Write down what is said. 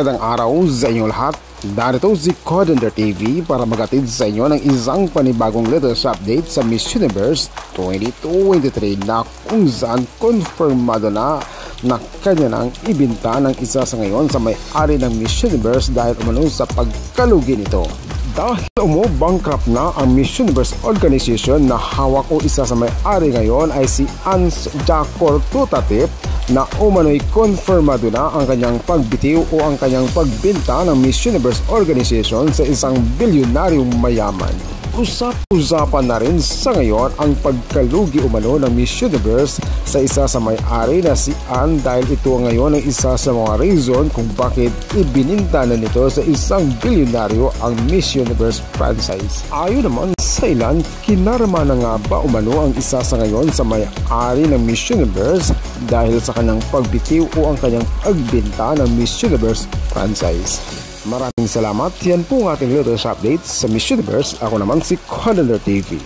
Magandang araw sa inyong lahat. Narito si Codender TV para magatid sa inyo ng isang panibagong latest update sa Miss Universe 2023 na kung saan konfirmado na kanya nang ibinta ng isa sa ngayon sa may-ari ng Miss Universe dahil umano sa pagkalugi nito. Dahil bankrupt na ang Miss Universe organization na hawak o isa sa may-ari ngayon ay si Ans Jacor Tutatip na umano'y konfirmado na ang kanyang pagbitiw o ang kanyang pagbenta ng Miss Universe organization sa isang bilyonaryong mayaman. Usap-usapan na rin sa ngayon ang pagkalugi umano ng Miss Universe sa isa sa may-ari na si Ann dahil ito ngayon ang isa sa mga reason kung bakit ibininta na nito sa isang bilyonaryo ang Miss Universe franchise. Ayon naman sa ilan, kinarama na nga ba umano ang isa sa ngayon sa may-ari ng Miss Universe dahil sa kanyang pagbitiw o ang kanyang pagbenta ng Miss Universe franchise. Maraming salamat. Yan po ang ating latest update sa Miss Universe. Ako naman si Codender TV.